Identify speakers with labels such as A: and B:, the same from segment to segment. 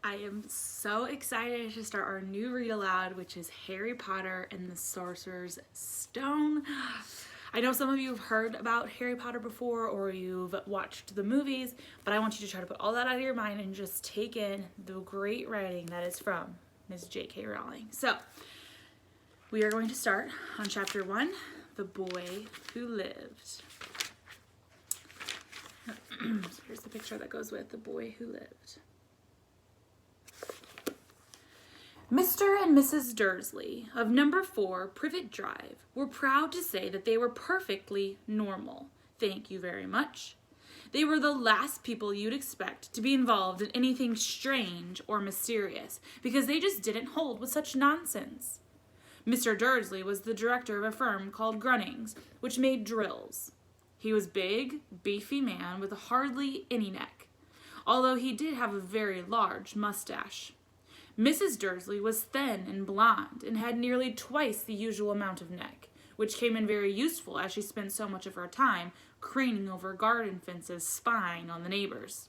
A: I am so excited to start our new read aloud, which is Harry Potter and the Sorcerer's Stone. I know some of you have heard about Harry Potter before or you've watched the movies, but I want you to try to put all that out of your mind and just take in the great writing that is from Ms. J.K. Rowling. So, we are going to start on chapter 1, The Boy Who Lived. So here's the picture that goes with The Boy Who Lived. Mr. and Mrs. Dursley of number 4 Privet Drive were proud to say that they were perfectly normal. Thank you very much. They were the last people you'd expect to be involved in anything strange or mysterious because they just didn't hold with such nonsense. Mr. Dursley was the director of a firm called Grunnings, which made drills. He was a big, beefy man with hardly any neck, although he did have a very large mustache. Mrs. Dursley was thin and blonde and had nearly twice the usual amount of neck, which came in very useful as she spent so much of her time craning over garden fences spying on the neighbors.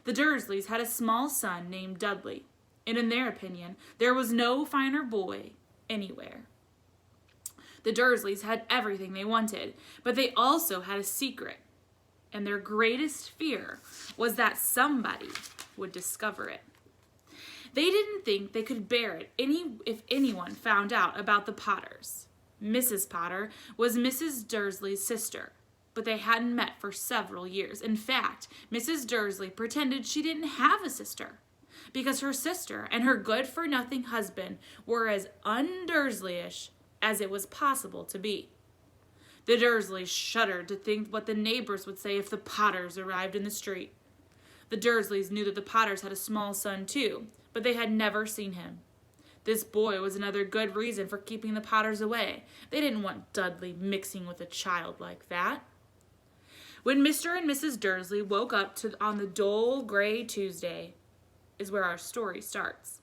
A: The Dursleys had a small son named Dudley, and in their opinion, there was no finer boy anywhere. The Dursleys had everything they wanted, but they also had a secret, and their greatest fear was that somebody would discover it. They didn't think they could bear it if anyone found out about the Potters. Mrs. Potter was Mrs. Dursley's sister, but they hadn't met for several years. In fact, Mrs. Dursley pretended she didn't have a sister, because her sister and her good-for-nothing husband were as un-Dursleyish as it was possible to be. The Dursleys shuddered to think what the neighbors would say if the Potters arrived in the street. The Dursleys knew that the Potters had a small son too, but they had never seen him. This boy was another good reason for keeping the Potters away. They didn't want Dudley mixing with a child like that. When Mr. and Mrs. Dursley woke up on the dull gray Tuesday is where our story starts.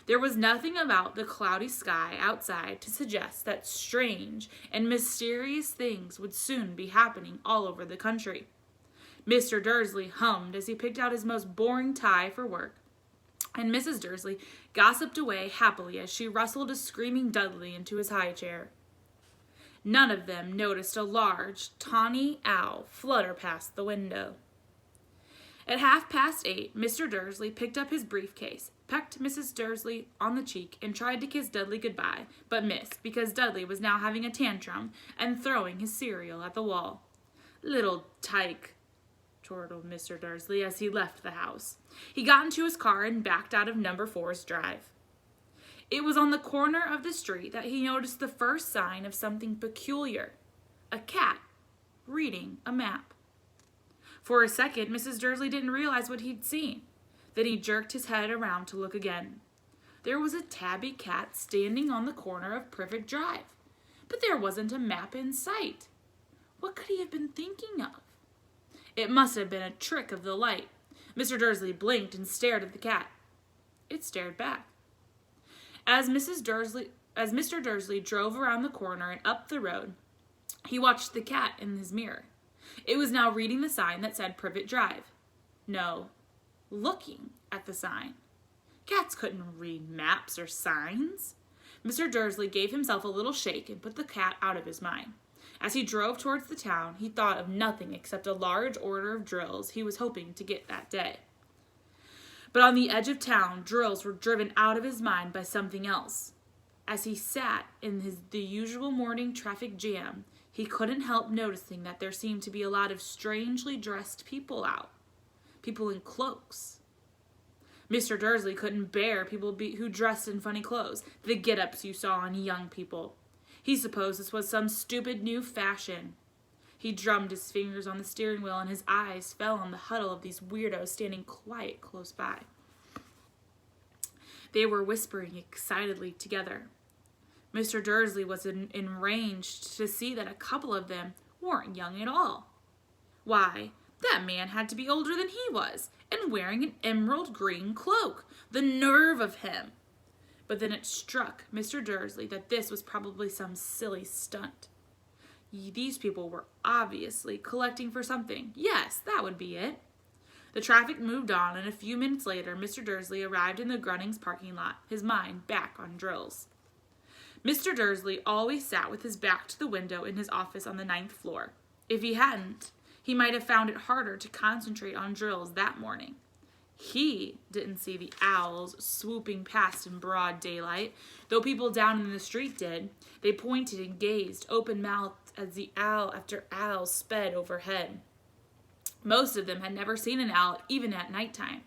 A: There was nothing about the cloudy sky outside to suggest that strange and mysterious things would soon be happening all over the country. Mr. Dursley hummed as he picked out his most boring tie for work, and Mrs. Dursley gossiped away happily as she rustled a screaming Dudley into his high chair. None of them noticed a large, tawny owl flutter past the window. At 8:30, Mr. Dursley picked up his briefcase, pecked Mrs. Dursley on the cheek, and tried to kiss Dudley goodbye, but missed because Dudley was now having a tantrum and throwing his cereal at the wall. "Little tyke," chortled Mr. Dursley as he left the house. He got into his car and backed out of number 4's drive. It was on the corner of the street that he noticed the first sign of something peculiar: a cat reading a map. For a second, Mrs. Dursley didn't realize what he'd seen. Then he jerked his head around to look again. There was a tabby cat standing on the corner of Privet Drive, but there wasn't a map in sight. What could he have been thinking of? It must have been a trick of the light. Mr. Dursley blinked and stared at the cat. It stared back. As Mr. Dursley drove around the corner and up the road, he watched the cat in his mirror. It was now reading the sign that said Privet Drive. No, looking at the sign. Cats couldn't read maps or signs. Mr. Dursley gave himself a little shake and put the cat out of his mind. As he drove towards the town, he thought of nothing except a large order of drills he was hoping to get that day. But on the edge of town, drills were driven out of his mind by something else. As he sat in the usual morning traffic jam, he couldn't help noticing that there seemed to be a lot of strangely dressed people out. People in cloaks. Mr. Dursley couldn't bear people who dressed in funny clothes, the get-ups you saw on young people. He supposed this was some stupid new fashion. He drummed his fingers on the steering wheel and his eyes fell on the huddle of these weirdos standing quiet close by. They were whispering excitedly together. Mr. Dursley was enraged to see that a couple of them weren't young at all. Why, that man had to be older than he was, and wearing an emerald green cloak. The nerve of him! But then it struck Mr. Dursley that this was probably some silly stunt. These people were obviously collecting for something. Yes, that would be it. The traffic moved on, and a few minutes later, Mr. Dursley arrived in the Grunnings parking lot, his mind back on drills. Mr. Dursley always sat with his back to the window in his office on the 9th floor. If he hadn't, he might have found it harder to concentrate on drills that morning. He didn't see the owls swooping past in broad daylight, though people down in the street did. They pointed and gazed, open-mouthed, as the owl after owl sped overhead. Most of them had never seen an owl, even at nighttime.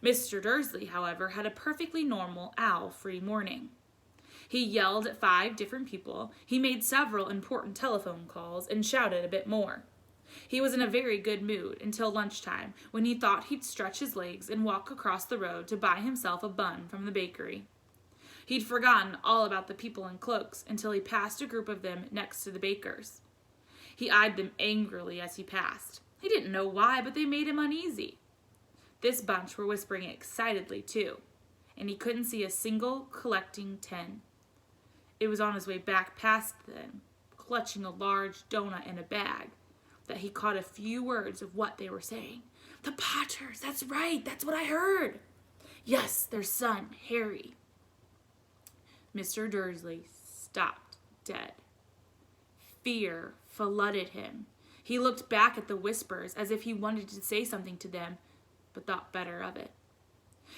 A: Mr. Dursley, however, had a perfectly normal owl-free morning. He yelled at 5 different people, he made several important telephone calls, and shouted a bit more. He was in a very good mood until lunchtime, when he thought he'd stretch his legs and walk across the road to buy himself a bun from the bakery. He'd forgotten all about the people in cloaks until he passed a group of them next to the baker's. He eyed them angrily as he passed. He didn't know why, but they made him uneasy. This bunch were whispering excitedly, too, and he couldn't see a single collecting tin. It was on his way back past them, clutching a large donut in a bag, that he caught a few words of what they were saying. "The Potters, that's right, that's what I heard. Yes, their son, Harry." Mr. Dursley stopped dead. Fear flooded him. He looked back at the whispers as if he wanted to say something to them, but thought better of it.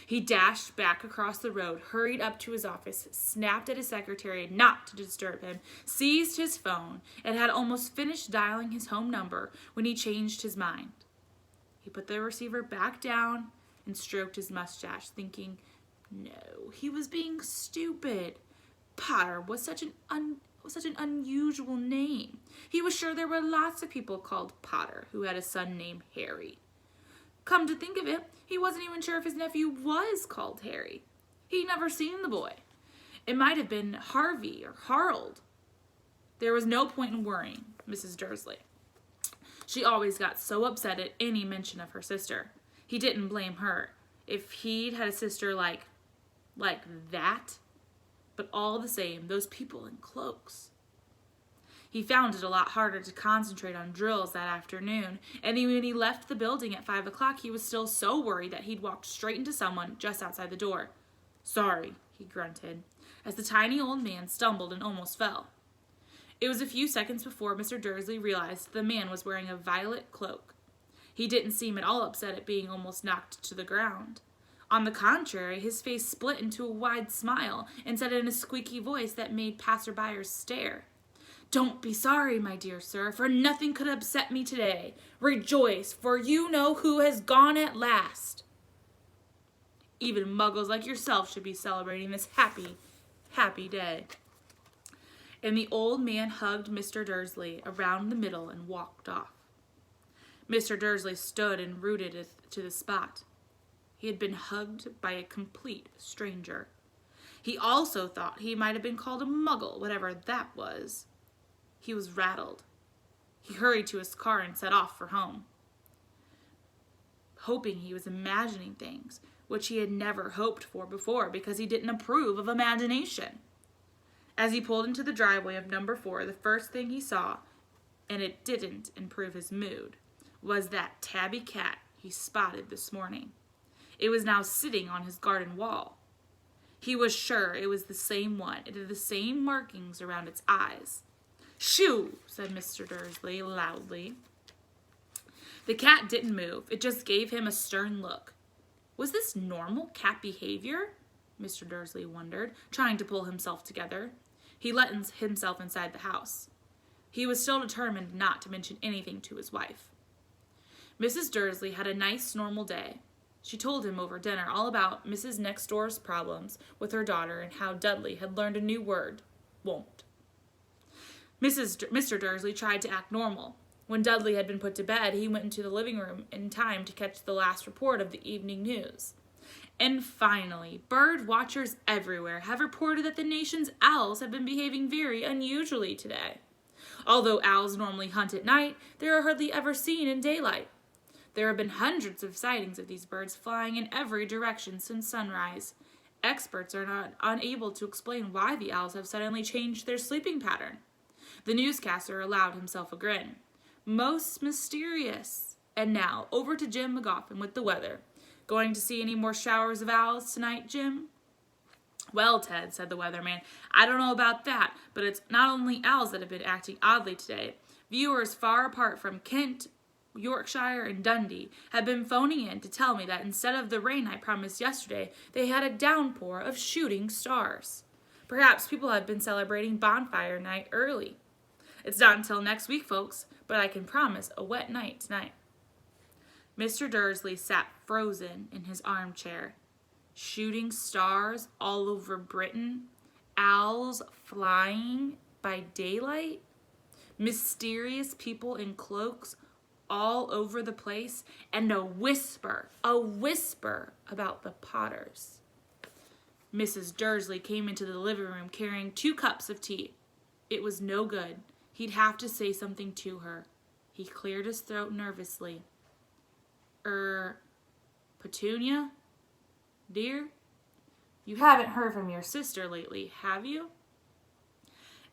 A: He dashed back across the road, hurried up to his office, snapped at his secretary not to disturb him, seized his phone, and had almost finished dialing his home number when he changed his mind. He put the receiver back down and stroked his mustache, thinking, no, he was being stupid. Potter was such an unusual name. He was sure there were lots of people called Potter who had a son named Harry. Come to think of it, he wasn't even sure if his nephew was called Harry. He'd never seen the boy. It might have been Harvey or Harold. There was no point in worrying Mrs. Dursley. She always got so upset at any mention of her sister. He didn't blame her. If he'd had a sister like that, but all the same, those people in cloaks. He found it a lot harder to concentrate on drills that afternoon, and when he left the building at 5 o'clock, he was still so worried that he'd walked straight into someone just outside the door. "Sorry," he grunted, as the tiny old man stumbled and almost fell. It was a few seconds before Mr. Dursley realized the man was wearing a violet cloak. He didn't seem at all upset at being almost knocked to the ground. On the contrary, his face split into a wide smile and said in a squeaky voice that made passerbyers stare, "Don't be sorry, my dear sir, for nothing could upset me today. Rejoice, for you know who has gone at last." Even muggles like yourself should be celebrating this happy, happy day. And the old man hugged Mr. Dursley around the middle and walked off. Mr. Dursley stood and rooted to the spot. He had been hugged by a complete stranger. He also thought he might have been called a muggle, whatever that was. He was rattled. He hurried to his car and set off for home, hoping he was imagining things, which he had never hoped for before because he didn't approve of imagination. As he pulled into the driveway of number 4, the first thing he saw, and it didn't improve his mood, was that tabby cat he spotted this morning. It was now sitting on his garden wall. He was sure it was the same one. It had the same markings around its eyes. "Shoo!" said Mr. Dursley loudly. The cat didn't move. It just gave him a stern look. Was this normal cat behavior? Mr. Dursley wondered, trying to pull himself together. He let himself inside the house. He was still determined not to mention anything to his wife. Mrs. Dursley had a nice, normal day. She told him over dinner all about Mrs. Next Door's problems with her daughter and how Dudley had learned a new word, won't. Mr. Dursley tried to act normal. When Dudley had been put to bed, he went into the living room in time to catch the last report of the evening news. And finally, bird watchers everywhere have reported that the nation's owls have been behaving very unusually today. Although owls normally hunt at night, they are hardly ever seen in daylight. There have been hundreds of sightings of these birds flying in every direction since sunrise. Experts are unable to explain why the owls have suddenly changed their sleeping pattern. The newscaster allowed himself a grin. Most mysterious. And now, over to Jim McGoffin with the weather. Going to see any more showers of owls tonight, Jim? Well, Ted, said the weatherman, I don't know about that, but it's not only owls that have been acting oddly today. Viewers far apart from Kent, Yorkshire, and Dundee have been phoning in to tell me that instead of the rain I promised yesterday, they had a downpour of shooting stars. Perhaps people have been celebrating bonfire night early. It's not until next week, folks, but I can promise a wet night tonight. Mr. Dursley sat frozen in his armchair. Shooting stars all over Britain, owls flying by daylight, mysterious people in cloaks all over the place, and a whisper about the Potters. Mrs. Dursley came into the living room carrying 2 cups of tea. It was no good. He'd have to say something to her. He cleared his throat nervously. Petunia? Dear, you haven't heard from your sister lately, have you?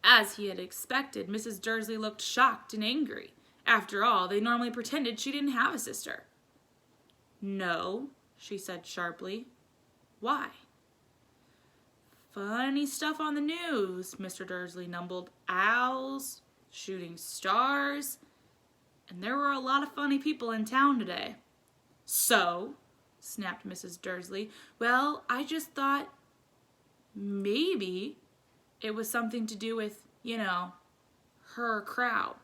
A: As he had expected, Mrs. Dursley looked shocked and angry. After all, they normally pretended she didn't have a sister. No, she said sharply. Why? Funny stuff on the news, Mr. Dursley mumbled. Owls, shooting stars, and there were a lot of funny people in town today. So, snapped Mrs. Dursley, well, I just thought maybe it was something to do with, her crowd.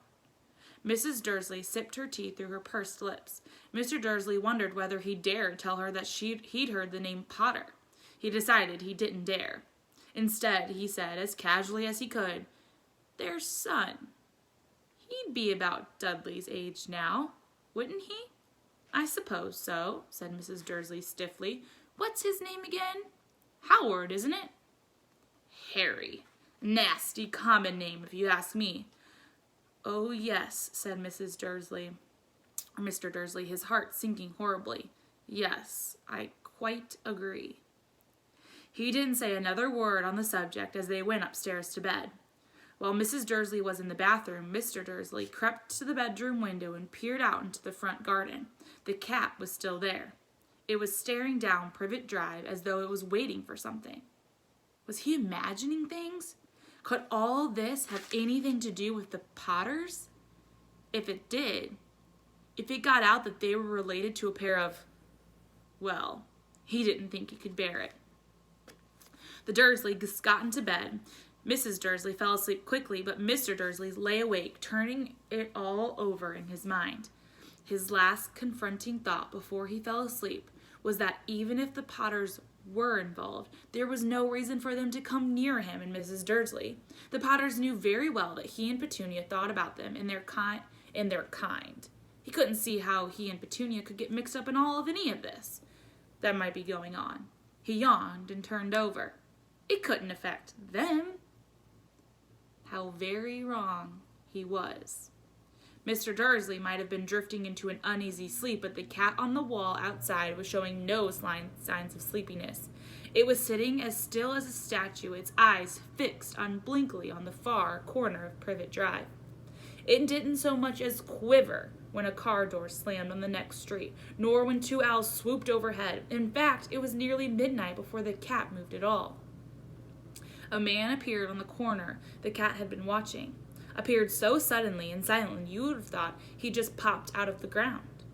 A: Mrs. Dursley sipped her tea through her pursed lips. Mr. Dursley wondered whether he dared tell her that he'd heard the name Potter. He decided he didn't dare. Instead, he said, as casually as he could, their son. He'd be about Dudley's age now, wouldn't he? I suppose so, said Mrs. Dursley stiffly. What's his name again? Howard, isn't it? Harry. Nasty common name, if you ask me. Oh, yes, said Mr. Dursley, his heart sinking horribly. Yes, I quite agree. He didn't say another word on the subject as they went upstairs to bed. While Mrs. Dursley was in the bathroom, Mr. Dursley crept to the bedroom window and peered out into the front garden. The cat was still there. It was staring down Privet Drive as though it was waiting for something. Was he imagining things? Could all this have anything to do with the Potters? If it did, if it got out that they were related to a pair of, well, he didn't think he could bear it. The Dursleys got into bed. Mrs. Dursley fell asleep quickly, but Mr. Dursley lay awake, turning it all over in his mind. His last confronting thought before he fell asleep was that even if the Potters were involved, there was no reason for them to come near him and Mrs. Dursley. The Potters knew very well that he and Petunia thought about them in their kind. He couldn't see how he and Petunia could get mixed up in all of any of this that might be going on. He yawned and turned over. It couldn't affect them. How very wrong he was. Mr. Dursley might have been drifting into an uneasy sleep, but the cat on the wall outside was showing no signs of sleepiness. It was sitting as still as a statue, its eyes fixed unblinkingly on the far corner of Privet Drive. It didn't so much as quiver when a car door slammed on the next street, nor when 2 owls swooped overhead. In fact, it was nearly midnight before the cat moved at all. A man appeared on the corner the cat had been watching. Appeared so suddenly and silently you would have thought he just popped out of the ground.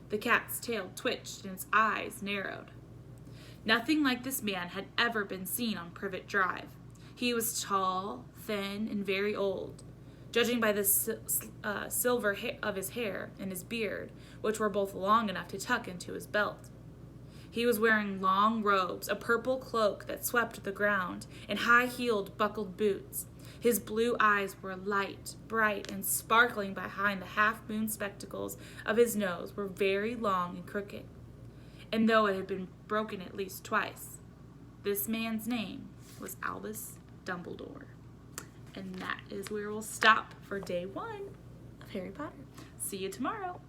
A: The cat's tail twitched and its eyes narrowed. Nothing like this man had ever been seen on Privet Drive. He was tall, thin, and very old, judging by the silver of his hair and his beard, which were both long enough to tuck into his belt. He was wearing long robes, a purple cloak that swept the ground, and high-heeled buckled boots. His blue eyes were light, bright, and sparkling behind the half-moon spectacles of his nose were very long and crooked. And though it had been broken at least twice, this man's name was Albus Dumbledore. And that is where we'll stop for day 1 of Harry Potter. See you tomorrow.